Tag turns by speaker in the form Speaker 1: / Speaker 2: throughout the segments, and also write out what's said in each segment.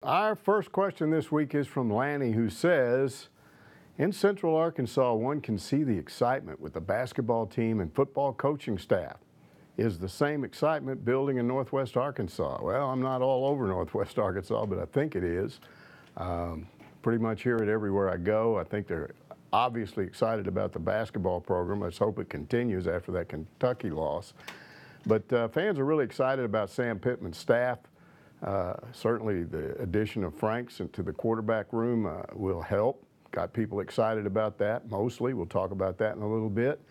Speaker 1: Our first question this week is from Lanny, who says, in Central Arkansas, one can see the excitement with the basketball team and football coaching staff. Is the same excitement building in Northwest Arkansas? Well, I'm not all over Northwest Arkansas, but I think it is. Pretty much hear it everywhere I go. I think they're obviously excited about the basketball program. Let's hope it continues after that Kentucky loss. But fans are really excited about Sam Pittman's staff. Certainly the addition of Franks into the quarterback room will help. Got people excited about that, mostly. We'll talk about that in a little bit.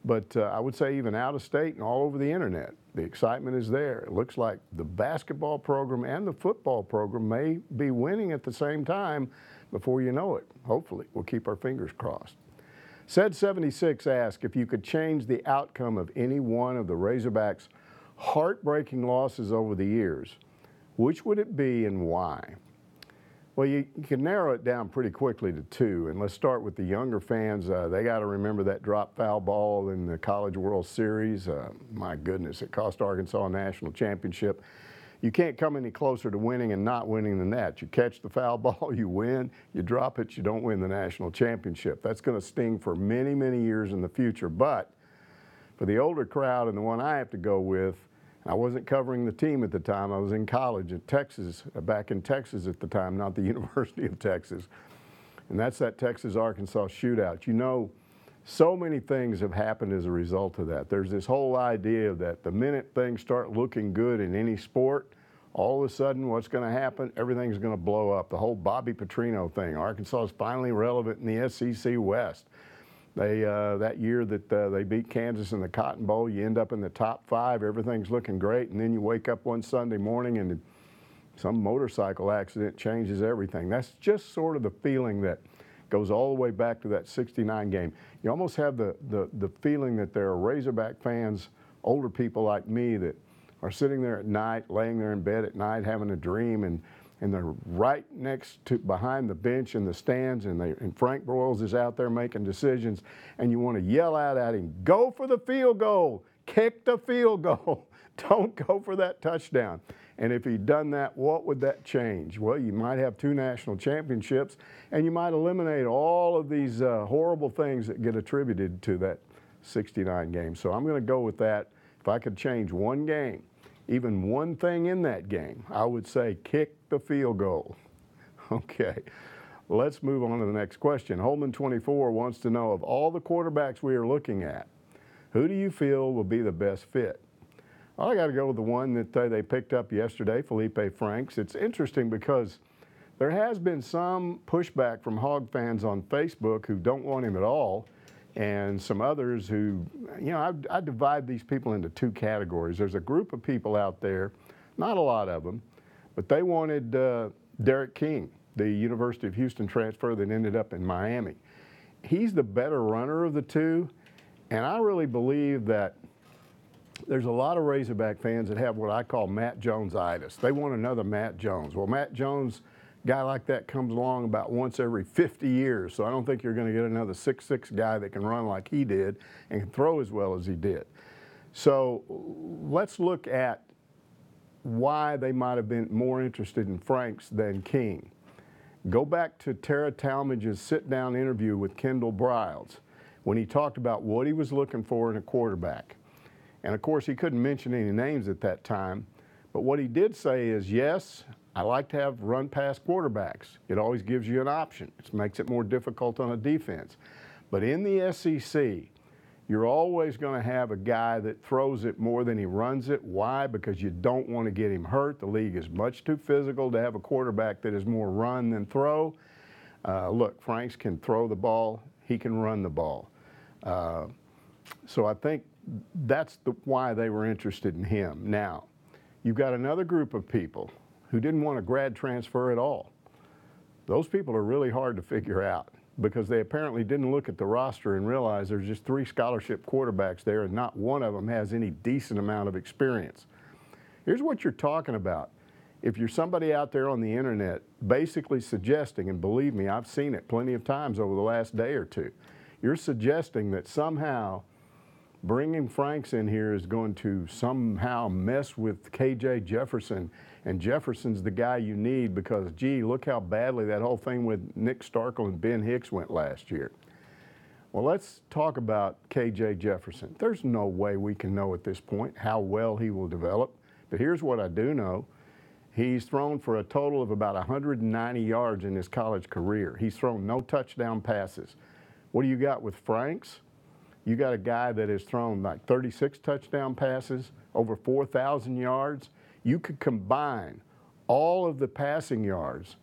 Speaker 1: But I would say even out of state and all over the internet, the excitement is there. It looks like the basketball program and the football program may be winning at the same time before you know it. Hopefully. We'll keep our fingers crossed. Said 76 asked if you could change the outcome of any one of the Razorbacks' heartbreaking losses over the years, which would it be and why? Well, you can narrow it down pretty quickly to two, and let's start with the younger fans. They got to remember that drop foul ball in the College World Series. My goodness, it cost Arkansas a national championship. You can't come any closer to winning and not winning than that. You catch the foul ball, you win. You drop it, you don't win the national championship. That's going to sting for many, many years in the future. But for the older crowd and the one I have to go with, I wasn't covering the team at the time. I was in college at Texas, back in Texas at the time, not the University of Texas. And that's that Texas-Arkansas shootout. You know, so many things have happened as a result of that. There's this whole idea that the minute things start looking good in any sport, all of a sudden what's going to happen? Everything's going to blow up. The whole Bobby Petrino thing. Arkansas is finally relevant in the SEC West. That year that they beat Kansas in the Cotton Bowl, you end up in the top 5, everything's looking great, and then you wake up one Sunday morning and some motorcycle accident changes everything. That's just sort of the feeling that goes all the way back to that '69 game. You almost have the feeling that there are Razorback fans, older people like me, that are sitting there at night, laying there in bed at night having a dream, and they're right next to, behind the bench in the stands, and Frank Broyles is out there making decisions, and you want to yell out at him, go for the field goal, kick the field goal, don't go for that touchdown. And if he'd done that, what would that change? Well, you might have 2 national championships, and you might eliminate all of these horrible things that get attributed to that '69 game. So I'm going to go with that. If I could change one game, even one thing in that game, I would say kick the field goal. Okay, let's move on to the next question. Holman 24 wants to know, of all the quarterbacks we are looking at, who do you feel will be the best fit? Well, I got to go with the one that they picked up yesterday, Felipe Franks. It's interesting because there has been some pushback from Hog fans on Facebook who don't want him at all, and some others who, you know, I divide these people into 2 categories. There's a group of people out there, not a lot of them, but they wanted Derek King, the University of Houston transfer that ended up in Miami. He's the better runner of the 2, and I really believe that there's a lot of Razorback fans that have what I call Matt Jones-itis. They want another Matt Jones. Well, Matt Jones, guy like that comes along about once every 50 years, so I don't think you're going to get another 6'6" guy that can run like he did and can throw as well as he did. So let's look at why they might have been more interested in Franks than King. Go back to Tara Talmadge's sit-down interview with Kendall Briles when he talked about what he was looking for in a quarterback. And of course, he couldn't mention any names at that time, but what he did say is, yes, I like to have run-pass quarterbacks. It always gives you an option. It makes it more difficult on a defense. But in the SEC, you're always going to have a guy that throws it more than he runs it. Why? Because you don't want to get him hurt. The league is much too physical to have a quarterback that is more run than throw. Look, Franks can throw the ball. He can run the ball. So I think that's why they were interested in him. Now, you've got another group of people who didn't want a grad transfer at all. Those people are really hard to figure out because they apparently didn't look at the roster and realize there's just 3 scholarship quarterbacks there and not one of them has any decent amount of experience. Here's what you're talking about. If you're somebody out there on the internet basically suggesting, and believe me, I've seen it plenty of times over the last day or 2, you're suggesting that somehow bringing Franks in here is going to somehow mess with KJ Jefferson And Jefferson's the guy you need because, gee, look how badly that whole thing with Nick Starkel and Ben Hicks went last year. Well, let's talk about K.J. Jefferson. There's no way we can know at this point how well he will develop. But here's what I do know. He's thrown for a total of about 190 yards in his college career. He's thrown no touchdown passes. What do you got with Franks? You got a guy that has thrown like 36 touchdown passes, over 4,000 yards. You could combine all of the passing yards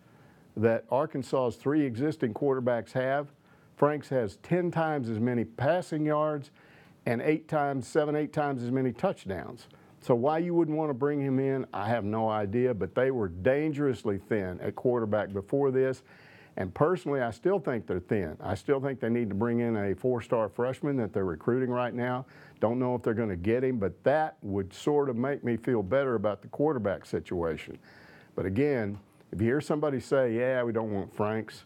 Speaker 1: that Arkansas's 3 existing quarterbacks have. Franks has 10 times as many passing yards and 8 times as many touchdowns. So why you wouldn't want to bring him in, I have no idea, but they were dangerously thin at quarterback before this. And personally, I still think they're thin. I still think they need to bring in a 4-star freshman that they're recruiting right now. Don't know if they're going to get him, but that would sort of make me feel better about the quarterback situation. But again, if you hear somebody say, yeah, we don't want Franks,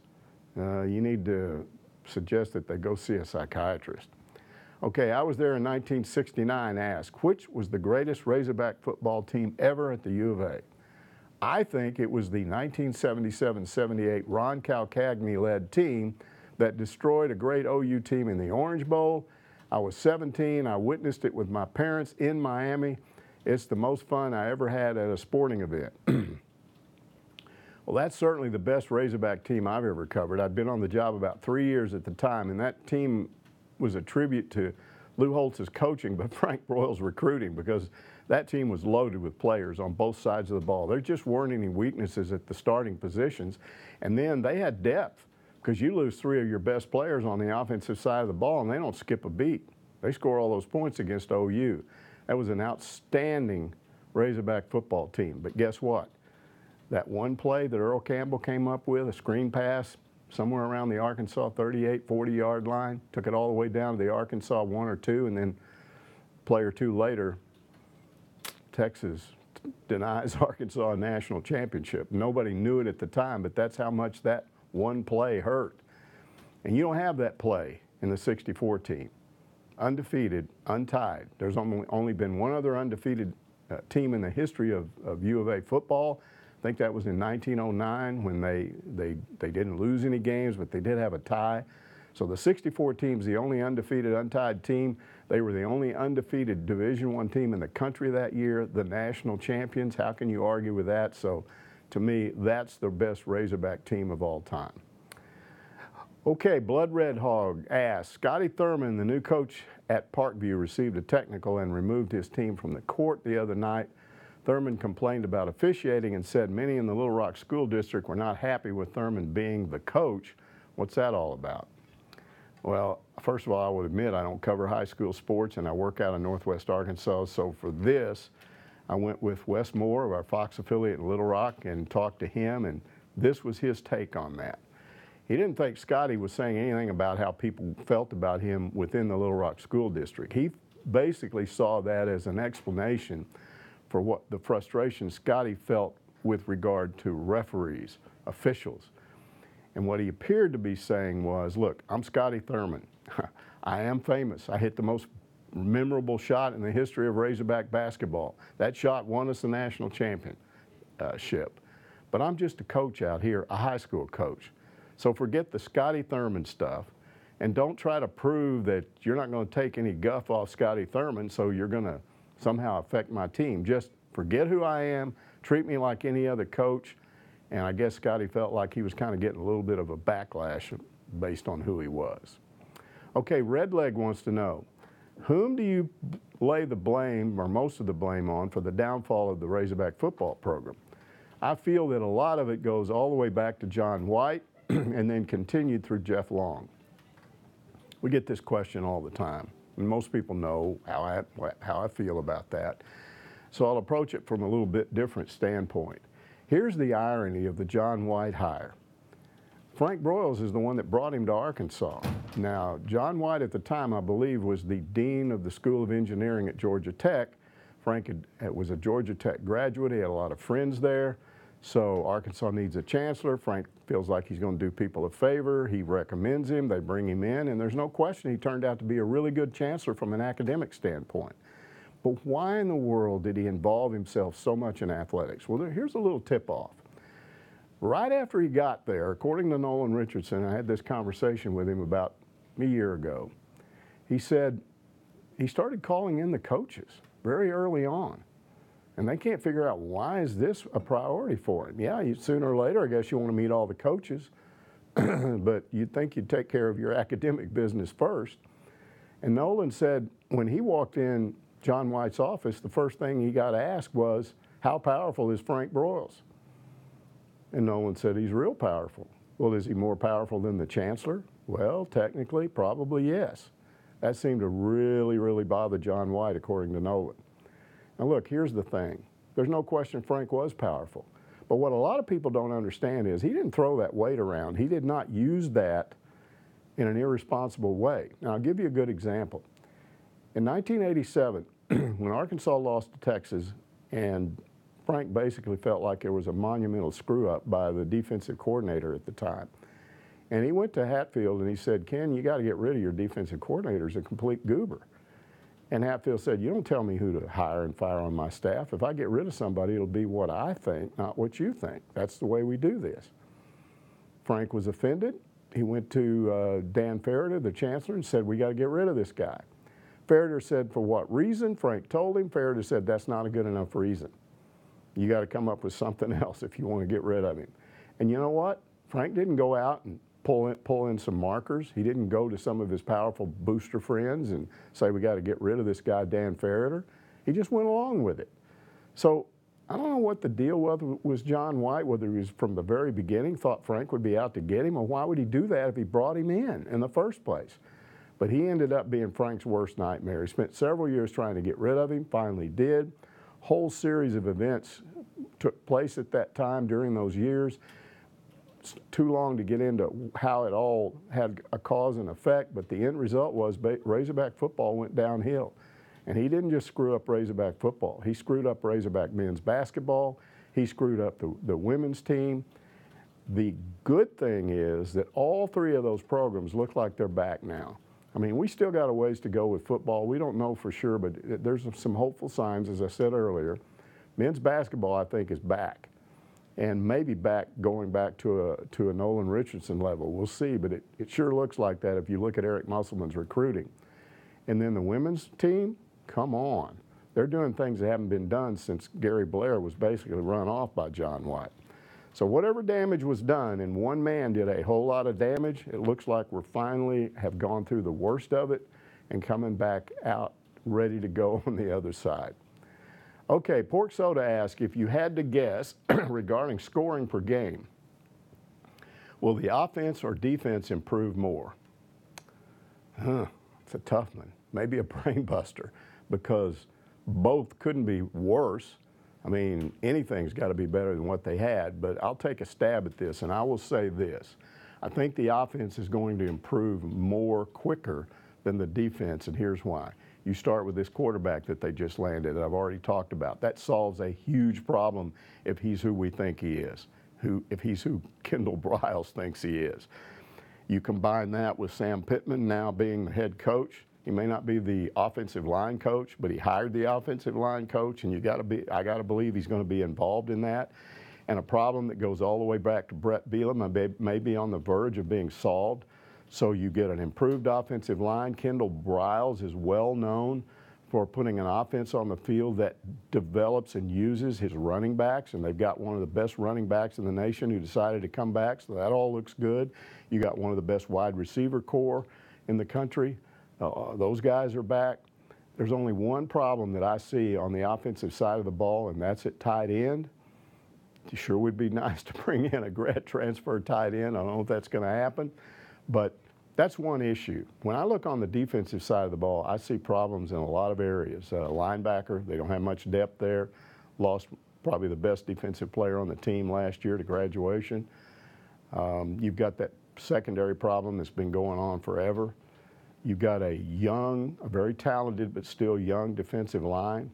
Speaker 1: you need to suggest that they go see a psychiatrist. Okay, I was there in 1969 asked, which was the greatest Razorback football team ever at the U of A? I think it was the 1977-78 Ron Calcagni-led team that destroyed a great OU team in the Orange Bowl. I was 17. I witnessed it with my parents in Miami. It's the most fun I ever had at a sporting event. Well, that's certainly the best Razorback team I've ever covered. I'd been on the job about 3 years at the time, and that team was a tribute to Lou Holtz's coaching, but Frank Broyles' recruiting, because that team was loaded with players on both sides of the ball. There just weren't any weaknesses at the starting positions. And then they had depth, because you lose 3 of your best players on the offensive side of the ball, and they don't skip a beat. They score all those points against OU. That was an outstanding Razorback football team. But guess what? That one play that Earl Campbell came up with, a screen pass, somewhere around the Arkansas 38, 40-yard line, took it all the way down to the Arkansas 1 or 2, and then a play or two later, Texas denies Arkansas a national championship. Nobody knew it at the time, but that's how much that one play hurt. And you don't have that play in the 64 team. Undefeated, untied. There's only been one other undefeated team in the history of U of A football. I think that was in 1909 when they didn't lose any games, but they did have a tie. So the 64 team's the only undefeated, untied team. They were the only undefeated Division I team in the country that year, the national champions. How can you argue with that? So to me, that's the best Razorback team of all time. Okay, Blood Red Hog asks, Scotty Thurman, the new coach at Parkview, received a technical and removed his team from the court the other night. Thurman complained about officiating and said many in the Little Rock School District were not happy with Thurman being the coach. What's that all about? Well, first of all, I would admit I don't cover high school sports, and I work out in Northwest Arkansas. So for this, I went with Wes Moore of our Fox affiliate in Little Rock and talked to him, and this was his take on that. He didn't think Scotty was saying anything about how people felt about him within the Little Rock School District. He basically saw that as an explanation for what the frustration Scotty felt with regard to referees, officials. And what he appeared to be saying was, look, I'm Scotty Thurman. I am famous. I hit the most memorable shot in the history of Razorback basketball. That shot won us the national championship. But I'm just a coach out here, a high school coach. So forget the Scotty Thurman stuff, and don't try to prove that you're not going to take any guff off Scotty Thurman so you're going to somehow affect my team. Just forget who I am, treat me like any other coach. And I guess Scotty felt like he was kind of getting a little bit of a backlash based on who he was. Okay, Redleg wants to know, whom do you lay the blame, or most of the blame, on for the downfall of the Razorback football program? I feel that a lot of it goes all the way back to John White and then continued through Jeff Long. We get this question all the time, and most people know how I feel about that. So I'll approach it from a little bit different standpoint. Here's the irony of the John White hire. Frank Broyles is the one that brought him to Arkansas. Now, John White at the time, I believe, was the dean of the School of Engineering at Georgia Tech. Frank was a Georgia Tech graduate. He had a lot of friends there. So Arkansas needs a chancellor. Frank feels like he's going to do people a favor. He recommends him. They bring him in, and there's no question he turned out to be a really good chancellor from an academic standpoint. But why in the world did he involve himself so much in athletics? Well, here's a little tip-off. Right after he got there, according to Nolan Richardson, I had this conversation with him about a year ago. He said he started calling in the coaches very early on. And they can't figure out, why is this a priority for him? Yeah, sooner or later, I guess you want to meet all the coaches, but you'd think you'd take care of your academic business first. And Nolan said when he walked in John White's office, the first thing he got asked was, how powerful is Frank Broyles? And Nolan said, he's real powerful. Well, is he more powerful than the chancellor? Well, technically, probably yes. That seemed to really bother John White, according to Nolan. Now look, here's the thing. There's no question Frank was powerful. But what a lot of people don't understand is he didn't throw that weight around. He did not use that in an irresponsible way. Now I'll give you a good example. In 1987, when Arkansas lost to Texas, and Frank basically felt like there was a monumental screw-up by the defensive coordinator at the time. And he went to Hatfield and he said, Ken, you got to get rid of your defensive coordinator. He's a complete goober. And Hatfield said, you don't tell me who to hire and fire on my staff. If I get rid of somebody, it'll be what I think, not what you think. That's the way we do this. Frank was offended. He went to Dan Ferreter, the chancellor, and said, we got to get rid of this guy. Ferreter said, for what reason? Frank told him. Ferreter said, that's not a good enough reason. You got to come up with something else if you want to get rid of him. And you know what? Frank didn't go out and pull in some markers. He didn't go to some of his powerful booster friends and say, we got to get rid of this guy, Dan Ferreter. He just went along with it. So I don't know what the deal was John White, whether he was from the very beginning thought Frank would be out to get him, or why would he do that if he brought him in the first place? But he ended up being Frank's worst nightmare. He spent several years trying to get rid of him, finally did. Whole series of events took place at that time during those years. It's too long to get into how it all had a cause and effect, but the end result was Razorback football went downhill. And he didn't just screw up Razorback football. He screwed up Razorback men's basketball. He screwed up the women's team. The good thing is that all three of those programs look like they're back now. I mean, we still got a ways to go with football. We don't know for sure, but there's some hopeful signs, as I said earlier. Men's basketball, I think, is back. And maybe going back to a Nolan Richardson level. We'll see, but it sure looks like that if you look at Eric Musselman's recruiting. And then the women's team, come on. They're doing things that haven't been done since Gary Blair was basically run off by John White. So whatever damage was done, and one man did a whole lot of damage, it looks like we're finally have gone through the worst of it and coming back out ready to go on the other side. Okay, Pork Soda asks, if you had to guess regarding scoring per game, will the offense or defense improve more? It's a tough one. Maybe a brain buster, because both couldn't be worse. I mean, anything's got to be better than what they had, but I'll take a stab at this, and I will say this. I think the offense is going to improve more quicker than the defense, and here's why. You start with this quarterback that they just landed that I've already talked about. That solves a huge problem if he's who we think he is, if he's who Kendall Briles thinks he is. You combine that with Sam Pittman now being the head coach. He may not be the offensive line coach, but he hired the offensive line coach, and I got to believe he's going to be involved in that. And a problem that goes all the way back to Brett Bielema may be on the verge of being solved. So you get an improved offensive line. Kendall Briles is well known for putting an offense on the field that develops and uses his running backs, and they've got one of the best running backs in the nation who decided to come back, so that all looks good. You got one of the best wide receiver corps in the country. Those guys are back. There's only one problem that I see on the offensive side of the ball, and that's at tight end. It sure would be nice to bring in a grad transfer tight end. I don't know if that's going to happen. But that's one issue. When I look on the defensive side of the ball, I see problems in a lot of areas. Linebacker, they don't have much depth there. Lost probably the best defensive player on the team last year to graduation. You've got that secondary problem that's been going on forever. You've got a very talented but still young defensive line.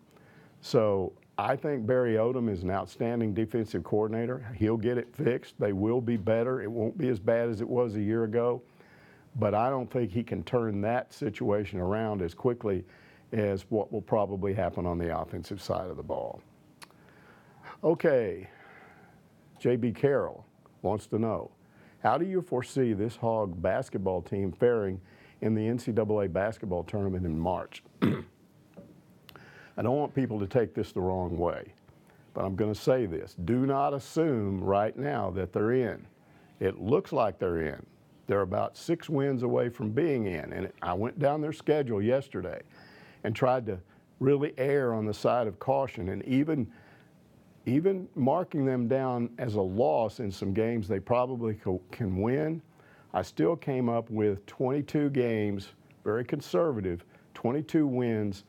Speaker 1: So I think Barry Odom is an outstanding defensive coordinator. He'll get it fixed. They will be better. It won't be as bad as it was a year ago. But I don't think he can turn that situation around as quickly as what will probably happen on the offensive side of the ball. Okay, J.B. Carroll wants to know, how do you foresee this Hog basketball team faring in the NCAA basketball tournament in March? I don't want people to take this the wrong way, but I'm going to say this. Do not assume right now that they're in. It looks like they're in. They're about 6 wins away from being in, and I went down their schedule yesterday and tried to really err on the side of caution, and even marking them down as a loss in some games they probably can win, I still came up with 22 games, very conservative, 22 wins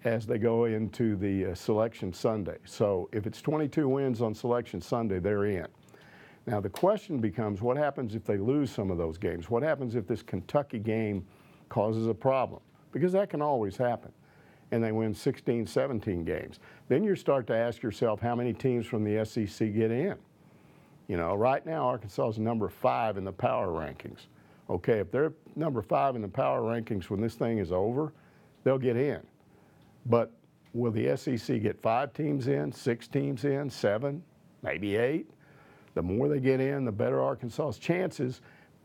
Speaker 1: as they go into the Selection Sunday. So if it's 22 wins on Selection Sunday, they're in. Now the question becomes, what happens if they lose some of those games? What happens if this Kentucky game causes a problem? Because that can always happen. And they win 16, 17 games. Then you start to ask yourself how many teams from the SEC get in. You know, right now Arkansas is number 5 in the power rankings. Okay, if they're number 5 in the power rankings when this thing is over, they'll get in. But will the SEC get 5 teams in, 6 teams in, 7, maybe 8? The more they get in, the better Arkansas's chances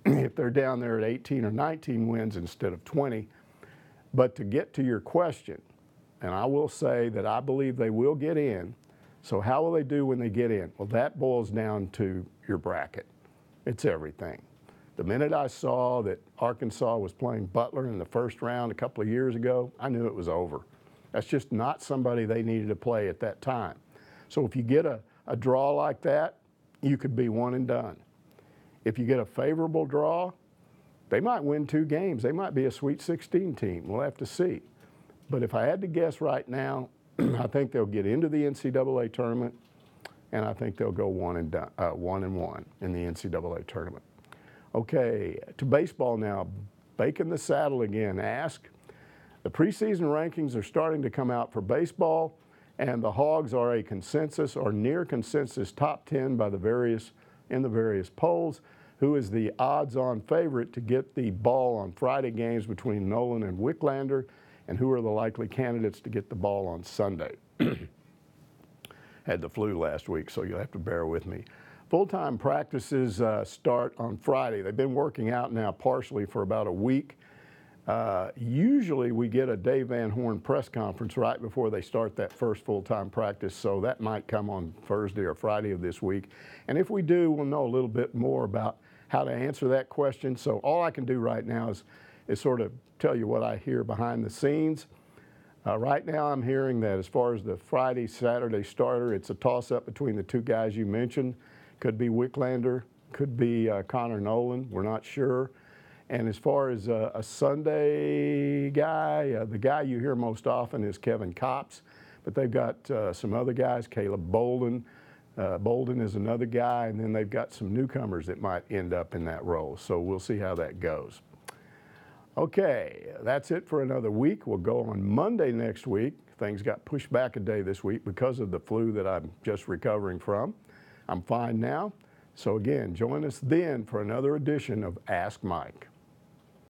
Speaker 1: if they're down there at 18 or 19 wins instead of 20. But to get to your question, and I will say that I believe they will get in. So how will they do when they get in? Well, that boils down to your bracket. It's everything. The minute I saw that Arkansas was playing Butler in the first round a couple of years ago, I knew it was over. That's just not somebody they needed to play at that time. So if you get a draw like that, you could be one and done. If you get a favorable draw, they might win 2 games. They might be a Sweet 16 team. We'll have to see. But if I had to guess right now, I think they'll get into the NCAA tournament, and I think they'll go 1 and 1 in the NCAA tournament. Okay, to baseball now. Baking the saddle again. Ask. The preseason rankings are starting to come out for baseball, and the Hogs are a consensus or near consensus top 10 by the various polls. Who is the odds-on favorite to get the ball on Friday games between Nolan and Wicklander, and who are the likely candidates to get the ball on Sunday? Had the flu last week, so you'll have to bear with me. Full-time practices start on Friday. They've been working out now partially for about a week. Usually we get a Dave Van Horn press conference right before they start that first full-time practice, so that might come on Thursday or Friday of this week. And if we do, we'll know a little bit more about how to answer that question. So all I can do right now is sort of tell you what I hear behind the scenes. Right now I'm hearing that as far as the Friday, Saturday starter, it's a toss-up between the 2 guys you mentioned. Could be Wicklander, could be Connor Nolan, we're not sure. And as far as a Sunday guy, the guy you hear most often is Kevin Kopps, but they've got some other guys, Caleb Bolden. Bolden is another guy, and then they've got some newcomers that might end up in that role. So we'll see how that goes. Okay, that's it for another week. We'll go on Monday next week. Things got pushed back a day this week because of the flu that I'm just recovering from. I'm fine now. So again, join us then for another edition of Ask Mike.